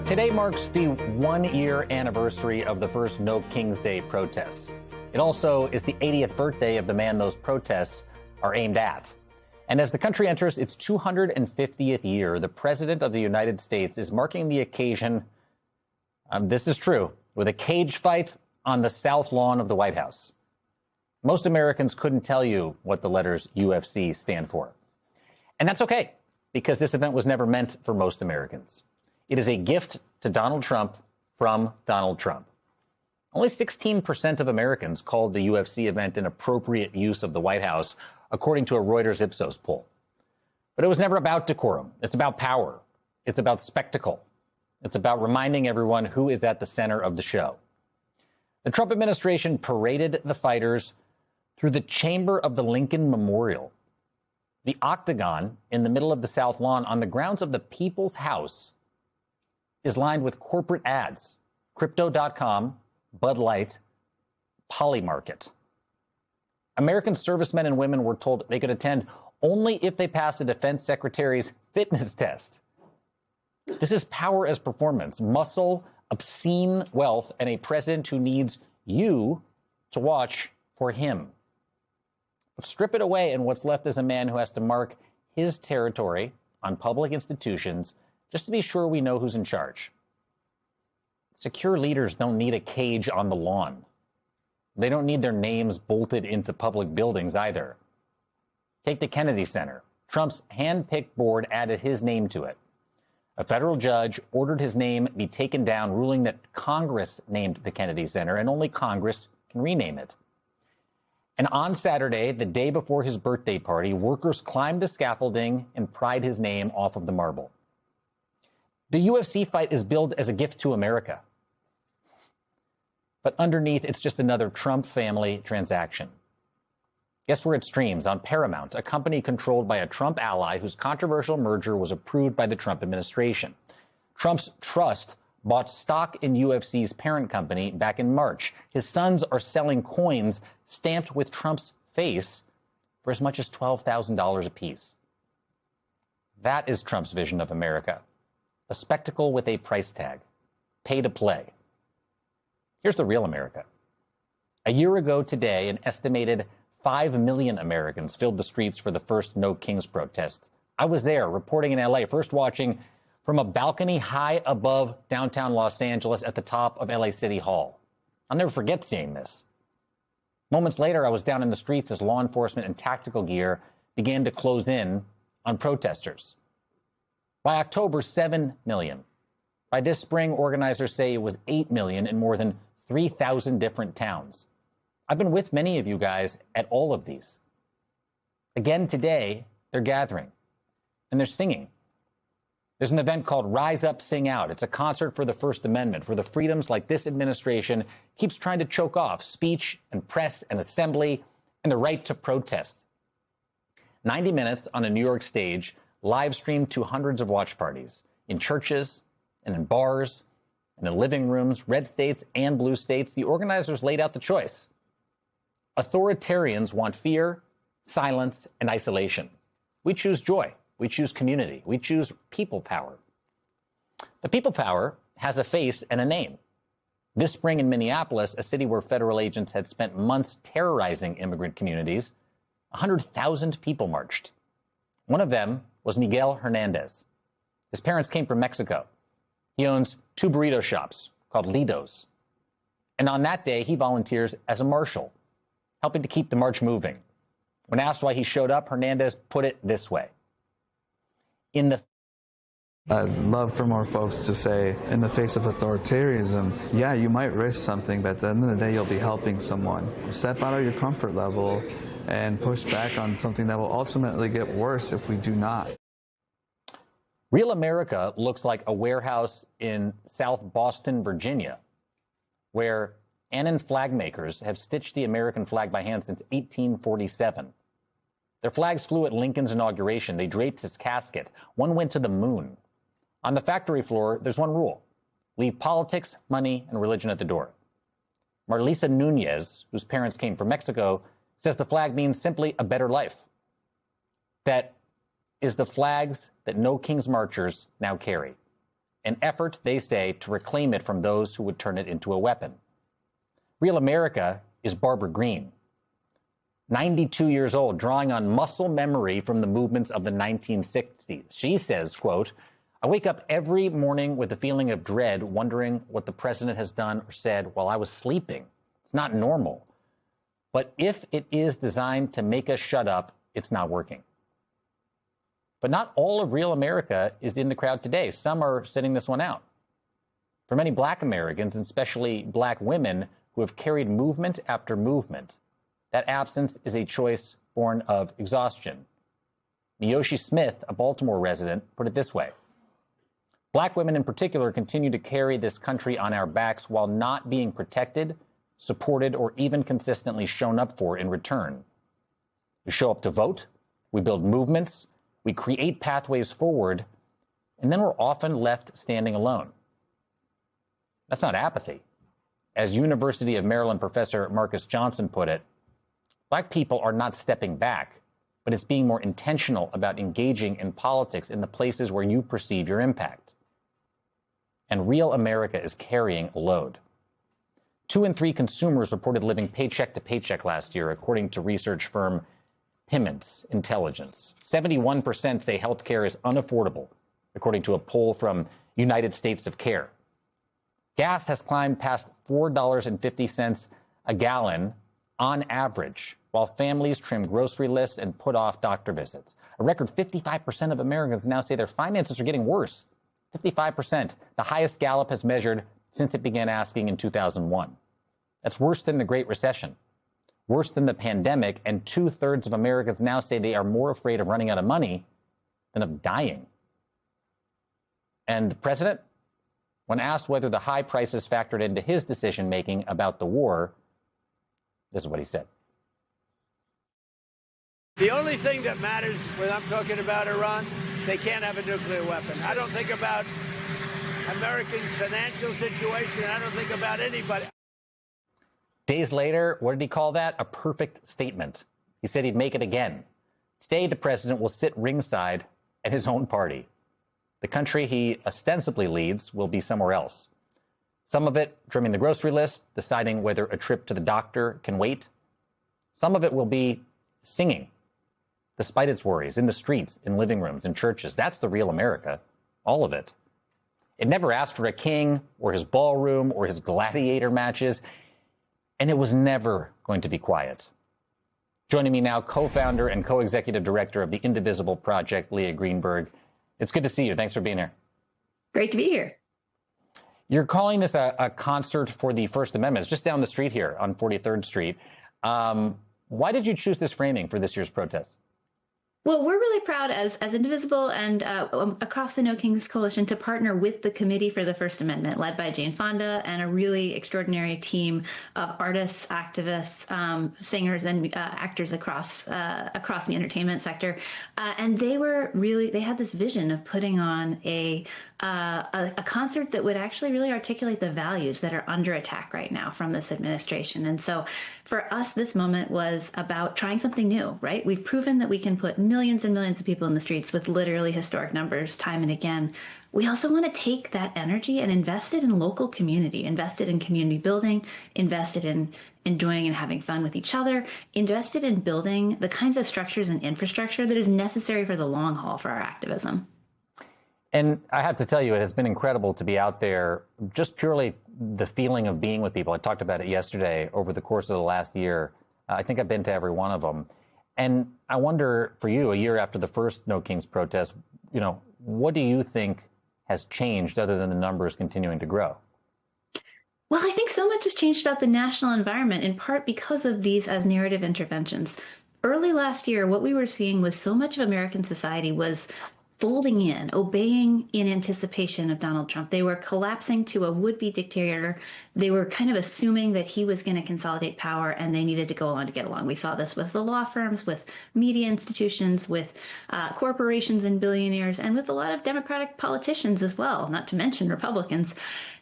Today marks the one-year anniversary of the first No King's Day protests. It also is the 80th birthday of the man those protests are aimed at. And as the country enters its 250th year, the President of the United States is marking the occasion, this is true, with a cage fight on the South Lawn of the White House. Most Americans couldn't tell you what the letters UFC stand for. And that's okay, because this event was never meant for most Americans. It is a gift to Donald Trump from Donald Trump. Only 16% of Americans called the UFC event an appropriate use of the White House, according to a Reuters Ipsos poll. But it was never about decorum. It's about power. It's about spectacle. It's about reminding everyone who is at the center of the show. The Trump administration paraded the fighters through the chamber of the Lincoln Memorial. The octagon in the middle of the South Lawn on the grounds of the People's House is lined with corporate ads. Crypto.com, Bud Light, Polymarket. American servicemen and women were told they could attend only if they passed the defense secretary's fitness test. This is power as performance, muscle, obscene wealth, and a president who needs you to watch for him. But strip it away, and what's left is a man who has to mark his territory on public institutions just to be sure we know who's in charge. Secure leaders don't need a cage on the lawn. They don't need their names bolted into public buildings either. Take the Kennedy Center. Trump's hand-picked board added his name to it. A federal judge ordered his name be taken down, ruling that Congress named the Kennedy Center, and only Congress can rename it. And on Saturday, the day before his birthday party, workers climbed the scaffolding and pried his name off of the marble. The UFC fight is billed as a gift to America. But underneath, it's just another Trump family transaction. Guess where it streams? On Paramount, a company controlled by a Trump ally whose controversial merger was approved by the Trump administration. Trump's trust bought stock in UFC's parent company back in March. His sons are selling coins stamped with Trump's face for as much as $12,000 apiece. That is Trump's vision of America. A spectacle with a price tag. Pay to play. Here's the real America. A year ago today, an estimated 5 million Americans filled the streets for the first No Kings protest. I was there, reporting in LA, first watching from a balcony high above downtown Los Angeles at the top of LA City Hall. I'll never forget seeing this. Moments later, I was down in the streets as law enforcement and tactical gear began to close in on protesters. By October, 7 million. By this spring, organizers say it was 8 million in more than 3,000 different towns. I've been with many of you guys at all of these. Again today, they're gathering, and they're singing. There's an event called Rise Up, Sing Out. It's a concert for the First Amendment, for the freedoms like this administration keeps trying to choke off: speech and press and assembly and the right to protest. 90 minutes on a New York stage, live streamed to hundreds of watch parties in churches and in bars and in living rooms, red states and blue states. The organizers laid out the choice. Authoritarians want fear, silence, and isolation. We choose joy. We choose community. We choose people power. The people power has a face and a name. This spring in Minneapolis, a city where federal agents had spent months terrorizing immigrant communities, 100,000 people marched. One of them was Miguel Hernandez. His parents came from Mexico. He owns 2 burrito shops called Lido's. And on that day, he volunteers as a marshal, helping to keep the march moving. When asked why he showed up, Hernandez put it this way. I'd love for more folks to say, in the face of authoritarianism, yeah, you might risk something, but at the end of the day, you'll be helping someone. Step out of your comfort level and push back on something that will ultimately get worse if we do not. Real America looks like a warehouse in South Boston, Virginia, where Annan flag makers have stitched the American flag by hand since 1847. Their flags flew at Lincoln's inauguration. They draped his casket. One went to the moon. On the factory floor, there's one rule: leave politics, money, and religion at the door. Marlisa Nunez, whose parents came from Mexico, says the flag means simply a better life. That is the flags that No Kings marchers now carry. an effort, they say, to reclaim it from those who would turn it into a weapon. Real America is Barbara Greene, 92 years old, drawing on muscle memory from the movements of the 1960s. She says, quote, "I wake up every morning with a feeling of dread, wondering what the president has done or said while I was sleeping. It's not normal. But if it is designed to make us shut up, it's not working." But not all of Real America is in the crowd today. Some are sitting this one out. For many Black Americans, and especially Black women who have carried movement after movement, that absence is a choice born of exhaustion. Neoshi Smith, a Baltimore resident, put it this way: "Black women in particular continue to carry this country on our backs while not being protected, supported, or even consistently shown up for in return. We show up to vote, we build movements, we create pathways forward, and then we're often left standing alone." That's not apathy. As University of Maryland professor Marcus Johnson put it, Black people are not stepping back, but it's being more intentional about engaging in politics in the places where you perceive your impact. And Real America is carrying a load. 2 in 3 consumers reported living paycheck to paycheck last year, according to research firm Pimmons Intelligence. 71% say healthcare is unaffordable, according to a poll from United States of Care. Gas has climbed past $4.50 a gallon on average, while families trim grocery lists and put off doctor visits. A record 55% of Americans now say their finances are getting worse. 55%, the highest Gallup has measured since it began asking in 2001. That's worse than the Great Recession, worse than the pandemic, and 2/3 of Americans now say they are more afraid of running out of money than of dying. And the president, when asked whether the high prices factored into his decision-making about the war, this is what he said. The only thing that matters when I'm talking about Iran, they can't have a nuclear weapon. I don't think about Americans' financial situation. I don't think about anybody. Days later, what did he call that? A perfect statement. He said he'd make it again. Today, the president will sit ringside at his own party. The country he ostensibly leads will be somewhere else. Some of it trimming the grocery list, deciding whether a trip to the doctor can wait. Some of it will be singing, despite its worries, in the streets, in living rooms, in churches. That's the Real America, all of it. It never asked for a king or his ballroom or his gladiator matches, and it was never going to be quiet. Joining me now, co-founder and co-executive director of the Indivisible Project, Leah Greenberg. It's good to see you. Thanks for being here. Great to be here. You're calling this a concert for the First Amendment. It's just down the street here on 43rd Street. Why did you choose this framing for this year's protest? Well, we're really proud as Indivisible and across the No Kings Coalition to partner with the Committee for the First Amendment, led by Jane Fonda, and a really extraordinary team of artists, activists, singers, and actors across the entertainment sector. And they had this vision of putting on a concert that would actually really articulate the values that are under attack right now from this administration. And so for us, this moment was about trying something new, right? We've proven that we can put millions and millions of people in the streets with literally historic numbers time and again. We also want to take that energy and invest it in local community, invest it in community building, invest it in enjoying and having fun with each other, invested in building the kinds of structures and infrastructure that is necessary for the long haul for our activism. And I have to tell you, it has been incredible to be out there, just purely the feeling of being with people. I talked about it yesterday. Over the course of the last year, I think I've been to every one of them. And I wonder, for you, a year after the first No Kings protest, what do you think has changed other than the numbers continuing to grow? Well, I think so much has changed about the national environment, in part because of these as narrative interventions. Early last year, what we were seeing was so much of American society was folding in, obeying in anticipation of Donald Trump. They were collapsing to a would-be dictator. They were kind of assuming that he was going to consolidate power and they needed to go along to get along. We saw this with the law firms, with media institutions, with corporations and billionaires, and with a lot of Democratic politicians as well, not to mention Republicans.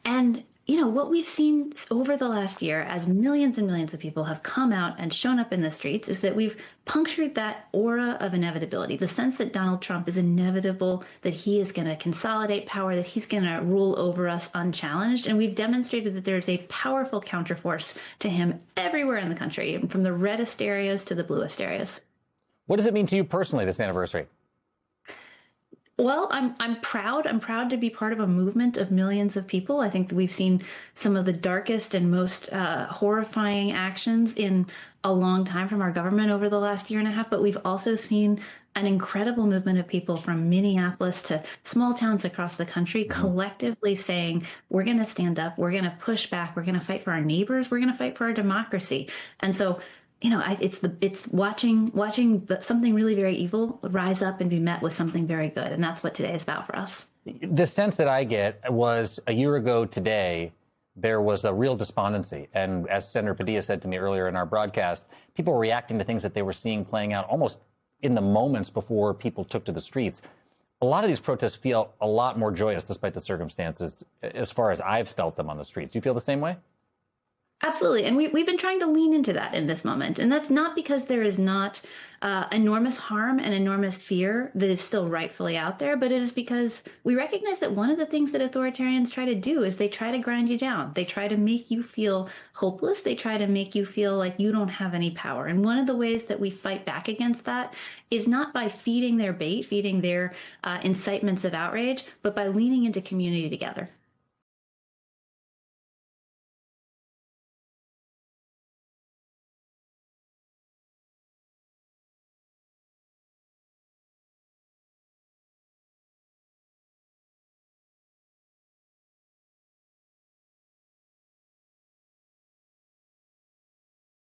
And what we've seen over the last year as millions and millions of people have come out and shown up in the streets is that we've punctured that aura of inevitability, the sense that Donald Trump is inevitable, that he is going to consolidate power, that he's going to rule over us unchallenged. And we've demonstrated that there's a powerful counterforce to him everywhere in the country, from the reddest areas to the bluest areas. What does it mean to you personally, this anniversary? Well, I'm proud. I'm proud to be part of a movement of millions of people. I think that we've seen some of the darkest and most horrifying actions in a long time from our government over the last year and a half, but we've also seen an incredible movement of people from Minneapolis to small towns across the country collectively saying, we're going to stand up, we're going to push back, we're going to fight for our neighbors, we're going to fight for our democracy. And so it's watching something really very evil rise up and be met with something very good. And that's what today is about for us. The sense that I get was a year ago today, there was a real despondency. And as Senator Padilla said to me earlier in our broadcast, people were reacting to things that they were seeing playing out almost in the moments before people took to the streets. A lot of these protests feel a lot more joyous despite the circumstances, as far as I've felt them on the streets. Do you feel the same way? Absolutely. And we've been trying to lean into that in this moment. And that's not because there is not enormous harm and enormous fear that is still rightfully out there, but it is because we recognize that one of the things that authoritarians try to do is they try to grind you down. They try to make you feel hopeless. They try to make you feel like you don't have any power. And one of the ways that we fight back against that is not by feeding their bait, feeding their incitements of outrage, but by leaning into community together.